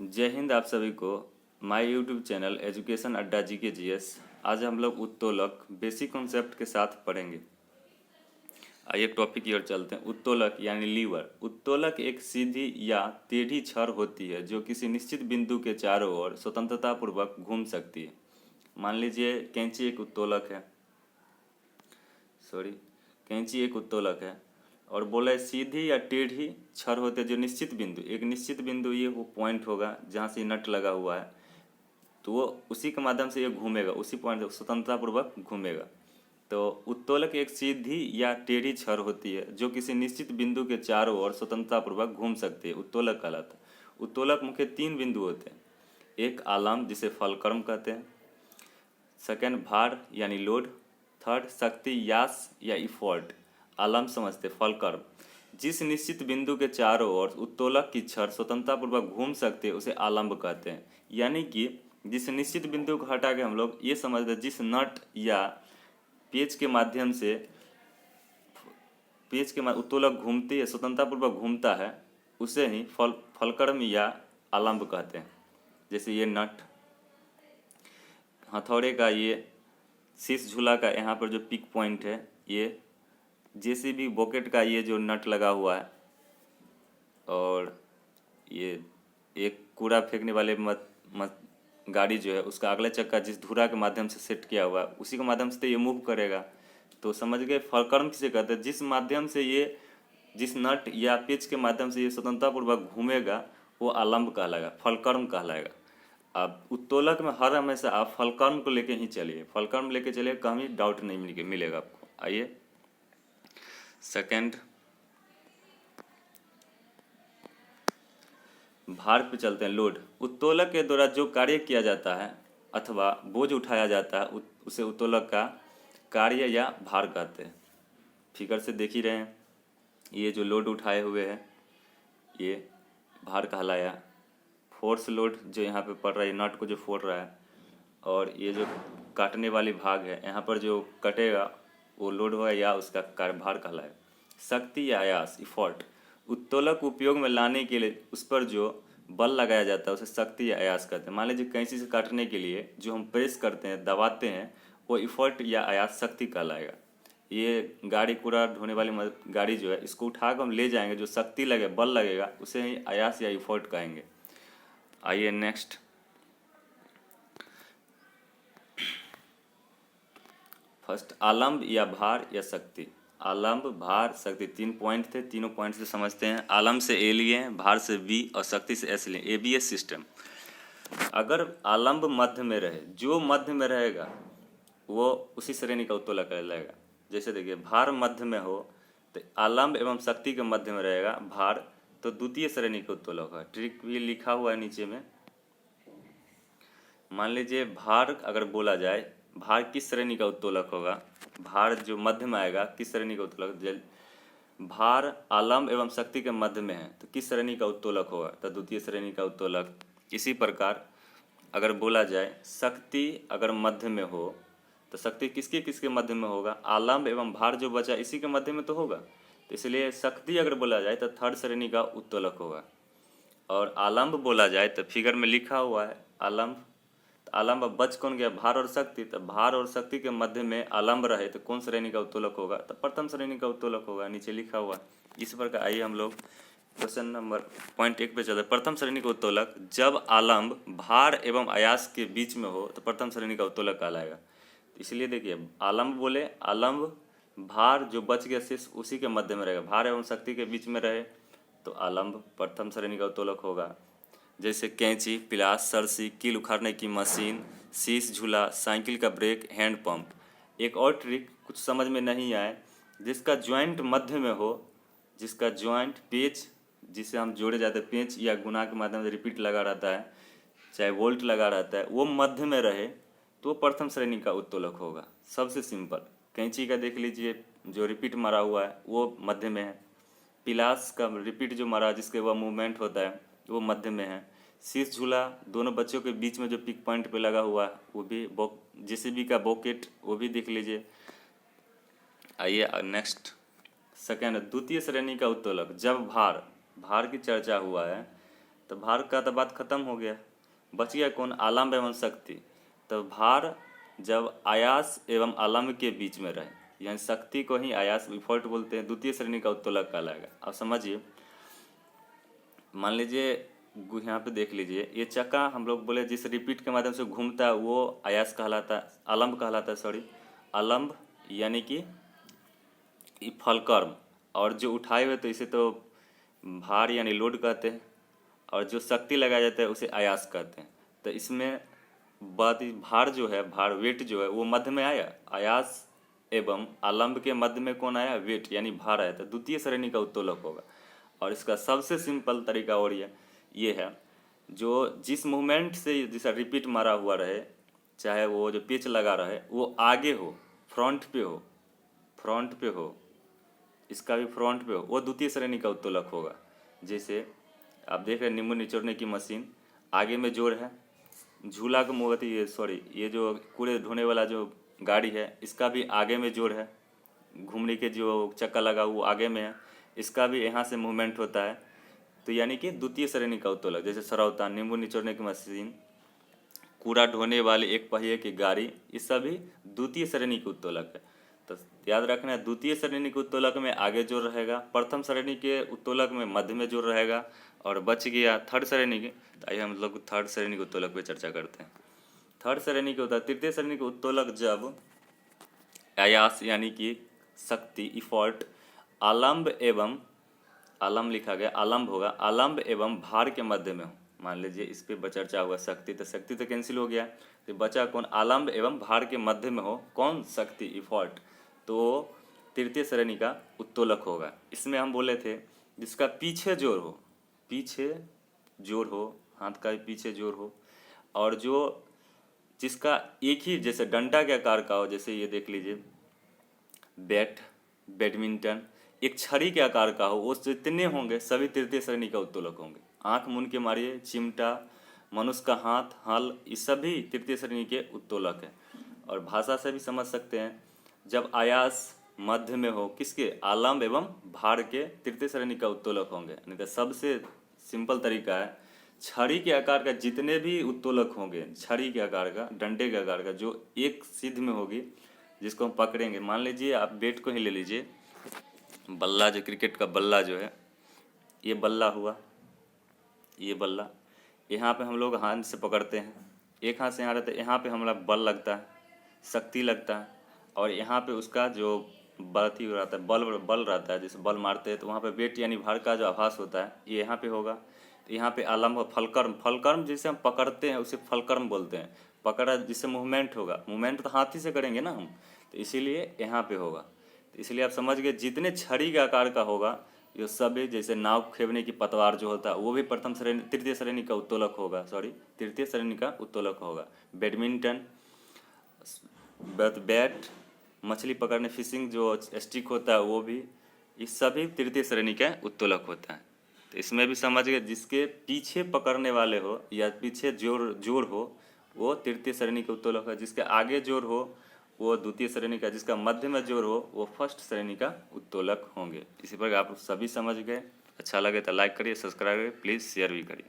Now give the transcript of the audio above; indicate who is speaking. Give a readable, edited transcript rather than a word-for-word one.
Speaker 1: जय हिंद आप सभी को। माय यूट्यूब चैनल एजुकेशन अड्डा जीके जीएस। आज हम लोग उत्तोलक बेसिक कॉन्सेप्ट के साथ पढ़ेंगे। आइए टॉपिक की ओर चलते हैं। उत्तोलक यानी लीवर। उत्तोलक एक सीधी या टेढ़ी छड़ होती है जो किसी निश्चित बिंदु के चारों ओर स्वतंत्रतापूर्वक घूम सकती है। मान लीजिए कैंची एक उत्तोलक है, कैंची एक उत्तोलक है और बोला है सीधी या टेढ़ी छड़ होते हैं जो निश्चित बिंदु, एक निश्चित बिंदु ये वो पॉइंट होगा जहाँ से नट लगा हुआ है, तो वो उसी के माध्यम से ये घूमेगा, उसी पॉइंट स्वतंत्रतापूर्वक घूमेगा। तो उत्तोलक एक सीधी या टेढ़ी छड़ होती है जो किसी निश्चित बिंदु के चारों ओर स्वतंत्रतापूर्वक घूम सकती है, उत्तोलक कहलाता है। उत्तोलक मुख्य तीन बिंदु होते हैं। एक आलम्ब जिसे फलक्रम कहते हैं, सेकेंड भार यानी लोड, थर्ड शक्ति यास या इफोर्ट। आलम्ब समझते फलक्रम। जिस निश्चित बिंदु के चारों ओर उत्तोलक की छड़ स्वतंत्रतापूर्वक घूम सकते हैं उसे आलम्ब कहते हैं। यानी कि जिस निश्चित बिंदु को हटा के हम लोग ये समझते हैं जिस नट या पेच के माध्यम से उत्तोलक घूमती है, स्वतंत्रतापूर्वक घूमता है, उसे ही फलक्रम या आलम्ब कहते हैं। जैसे ये नट, हथौड़े का ये शीश झूला का यहाँ पर जो पिक पॉइंट है, ये जेसीबी बॉकेट का ये जो नट लगा हुआ है, और ये एक कूड़ा फेंकने वाले गाड़ी जो है उसका अगला चक्का जिस धुरा के माध्यम से सेट किया हुआ है उसी के माध्यम से तो ये मूव करेगा। तो समझ गए फलक्रम किसे कहते हैं, जिस माध्यम से ये, जिस नट या पेच के माध्यम से ये स्वतंत्रतापूर्वक घूमेगा वो आलम्ब कहलाएगा, फलक्रम कहलाएगा। अब उत्तोलक में हर हमेशा आप फलक्रम को लेके ही चलिए, फलक्रम लेके चलिए, कहीं डाउट नहीं मिलेगा आपको। आइए सेकंड भार पे चलते हैं। लोड। उत्तोलक के द्वारा जो कार्य किया जाता है अथवा बोझ उठाया जाता है उसे उत्तोलक का कार्य या भार कहते हैं। फिगर से देख ही रहे हैं, ये जो लोड उठाए हुए हैं ये भार कहलाया। फोर्स लोड जो यहाँ पे पड़ रहा है, नट को जो फोड़ रहा है, और ये जो काटने वाली भाग है यहाँ पर जो कटेगा वो लोड होगा या उसका कार्य भार कहलाएगा। शक्ति या आयास, इफोर्ट। उत्तोलक उपयोग में लाने के लिए उस पर जो बल लगाया जाता है उसे शक्ति या आयास कहते हैं। मान लीजिए कैंची से काटने के लिए जो हम प्रेस करते हैं, दबाते हैं, वो इफोर्ट या आयास शक्ति कहलाएगा। ये गाड़ी कूड़ा ढोने वाली गाड़ी जो है, इसको उठा कर हम ले जाएंगे, जो शक्ति लगे, बल लगेगा, उसे ही आयास या इफोर्ट कहेंगे। आइए नेक्स्ट, फर्स्ट आलम्ब या भार या शक्ति। आलम्ब, भार, शक्ति, तीन पॉइंट थे, तीनों पॉइंट से समझते हैं। आलम्ब से ए लिए हैं, भार से बी और शक्ति से एस लिए, एबीएस सिस्टम। अगर आलम्ब मध्य में रहे, जो मध्य में रहेगा वो उसी श्रेणी का उत्तोलक कहलाएगा। जैसे देखिए भार मध्य में हो तो आलम्ब एवं शक्ति के मध्य में रहेगा भार, तो द्वितीय श्रेणी का उत्तोलक है। ट्रिक भी लिखा हुआ है नीचे में। मान लीजिए भार अगर बोला जाए, भार किस श्रेणी का उत्तोलक होगा, भार जो मध्य में आएगा किस श्रेणी का उत्तोलक, भार आलम्ब एवं शक्ति के मध्य में है तो किस श्रेणी का उत्तोलक होगा, तो द्वितीय श्रेणी का उत्तोलक। इसी प्रकार अगर बोला जाए शक्ति अगर मध्य में हो तो शक्ति किसके किसके मध्य में होगा, आलम्ब एवं भार जो बचा इसी के मध्य में तो होगा, तो इसलिए शक्ति अगर बोला जाए तो थर्ड श्रेणी का उत्तोलक होगा। और आलम्ब बोला जाए तो फिगर में लिखा हुआ है आलम्ब, आलम्ब बच कौन गया, भार और शक्ति, तो भार और शक्ति के मध्य में आलम्ब रहे तो कौन श्रेणी का उत्तोलक होगा, तो प्रथम श्रेणी का उत्तोलक होगा, नीचे लिखा हुआ। इस प्रकार आइए हम लोग क्वेश्चन नंबर पॉइंट 1 पे चलते। प्रथम श्रेणी का उत्तोलक जब आलम्ब भार एवं आयास के बीच में हो तो प्रथम श्रेणी का उत्तोलक कहलाएगा। इसलिए देखिए आलम्ब बोले, आलम्ब भार जो बच गया शेष उसी के मध्य में रहेगा, भार एवं शक्ति के बीच में रहे तो आलम्ब प्रथम श्रेणी का उत्तोलक होगा। जैसे कैंची, पिलास, सरसी, कील उखाड़ने की मशीन, शीश झूला, साइकिल का ब्रेक, हैंड पंप। एक और ट्रिक कुछ समझ में नहीं आए, जिसका ज्वाइंट मध्य में हो, जिसका ज्वाइंट पेच जिसे हम जोड़े जाते हैं, पेंच या गुना के माध्यम से रिपीट लगा रहता है, चाहे वोल्ट लगा रहता है, वो मध्य में रहे तो प्रथम श्रेणी का उत्तोलक होगा। सबसे सिंपल कैंची का देख लीजिए, जो रिपीट मारा हुआ है वो मध्य में है। पिलास का रिपीट जो मारा जिसके वह मूवमेंट होता है वो मध्य में है। शीश झूला दोनों बच्चों के बीच में जो पिक पॉइंट पे लगा हुआ है वो भी, जेसीबी का बॉकेट वो भी देख लीजिए। आइए नेक्स्ट, सेकेंड द्वितीय श्रेणी का उत्तोलक जब भार, भार की चर्चा हुआ है तो भार का तो बात खत्म हो गया, बच गया कौन, आलम्ब एवं शक्ति। तो भार जब आयास एवं आलम्ब के बीच में रहे, यानी शक्ति को ही आयास डिफॉल्ट बोलते हैं, द्वितीय श्रेणी का उत्तोलक कहलाएगा। अब समझिए, मान लीजिए यहाँ पे देख लीजिए, ये चक्का हम लोग बोले जिस रिपीट के माध्यम से घूमता है वो आयास कहलाता है, आलम्ब कहलाता है, सॉरी आलम्ब, यानी कि फलकर्म। और जो उठाए हुए तो इसे तो भार यानी लोड कहते हैं, और जो शक्ति लगाया जाता है उसे आयास कहते हैं। तो इसमें बात भार जो है, भार वेट जो है वो मध्य में आया, आयास एवं आलम्ब के मध्य में कौन आया, वेट यानी भार आया, तो द्वितीय श्रेणी का उत्तोलक होगा। और इसका सबसे सिंपल तरीका और ये है, जो जिस मूवमेंट से जिसका रिपीट मारा हुआ रहे, चाहे वो जो पिच लगा रहे वो आगे हो, फ्रंट पे हो, इसका भी फ्रंट पे हो, वो द्वितीय श्रेणी का उत्तोलक होगा। जैसे आप देख रहे हैं नींबू निचोड़ने की मशीन, आगे में जोर है, झूला का मोती, ये जो कूड़े ढोने वाला जो गाड़ी है इसका भी आगे में जोर है, घूमने के जो चक्का लगा वो आगे में है, इसका भी यहाँ से मूवमेंट होता है। तो यानी कि द्वितीय श्रेणी का उत्तोलक। जैसे सरौता, नींबू निचोड़ने की मशीन, कूड़ा ढोने वाली एक पहिए की गाड़ी, ये सभी द्वितीय श्रेणी के उत्तोलक है। तो याद रखना है, द्वितीय श्रेणी के उत्तोलक में आगे जोर रहेगा, प्रथम श्रेणी के उत्तोलक में मध्य में जोर रहेगा, और बच गया थर्ड श्रेणी के। तो आइए हम लोग थर्ड श्रेणी के उत्तोलक पे चर्चा करते हैं। थर्ड श्रेणी के होता है, तृतीय श्रेणी के उत्तोलक जब आयास यानी कि शक्ति इफॉर्ट आलम्ब एवं, आलम्ब लिखा गया, आलम्ब होगा, आलम्ब एवं भार के मध्य में हो। मान लीजिए इस पे चर्चा हुआ शक्ति, तो शक्ति तो कैंसिल हो गया, तो बचा कौन, आलम्ब एवं भार के मध्य में हो कौन, शक्ति इफॉर्ट, तो तृतीय श्रेणी का उत्तोलक होगा। इसमें हम बोले थे जिसका पीछे जोर हो, हाथ का पीछे जोर हो, और जो जिसका एक ही जैसे डंडा के आकार का हो, जैसे ये देख लीजिए बैडमिंटन एक छड़ी के आकार का हो, वो जितने होंगे सभी तृतीय श्रेणी का उत्तोलक होंगे। आंख मूंद के मारिए, चिमटा, मनुष्य का हाथ, हल, ये सभी तृतीय श्रेणी के उत्तोलक है। और भाषा से भी समझ सकते हैं, जब आयास मध्य में हो किसके, आलम्ब एवं भार के, तृतीय श्रेणी का उत्तोलक होंगे। नहीं तो सबसे सिंपल तरीका है, छड़ी के आकार का जितने भी उत्तोलक होंगे, छड़ी के आकार का, डंडे के आकार का, जो एक सिद्ध में होगी जिसको हम पकड़ेंगे, मान लीजिए आप बैट को ही ले लीजिए, बल्ला जो क्रिकेट का बल्ला जो है, ये बल्ला हुआ, ये बल्ला, यहाँ पे हम लोग हाथ से पकड़ते हैं, एक हाथ से यहाँ रहता है, यहाँ पे हमारा बल लगता है, शक्ति लगता है, और यहाँ पे उसका जो बल रहता है, बल रहता है, जैसे बल मारते हैं तो वहाँ पे वेट यानी भार का जो आभास होता है ये यहाँ पे होगा। तो यहाँ पे आलम्ब, फलकर्म जिसे हम पकड़ते हैं उसे फलकर्म बोलते हैं, पकड़ा जिससे मूवमेंट होगा, मूवमेंट तो हाथ ही से करेंगे ना हम, तो इसीलिए यहाँ पे होगा। तो इसलिए आप समझ गए, जितने छड़ी के आकार का होगा ये सभी, जैसे नाव खेवने की पतवार जो होता है वो भी तृतीय श्रेणी का उत्तोलक होगा, तृतीय श्रेणी का उत्तोलक होगा। बैडमिंटन, बैट, मछली पकड़ने फिशिंग जो स्टिक होता है वो भी, इस सभी तृतीय श्रेणी का उत्तोलक होता है। तो इसमें भी समझ गए, जिसके पीछे पकड़ने वाले हो या पीछे जोर हो वो तृतीय श्रेणी का उत्तोलक है, जिसके आगे जोर हो वो द्वितीय श्रेणी का, जिसका मध्य में जोर हो वो फर्स्ट श्रेणी का उत्तोलक होंगे। इसी प्रकार आप सभी समझ गए। अच्छा लगे तो लाइक करिए, सब्सक्राइब करिए, प्लीज़ शेयर भी करिए।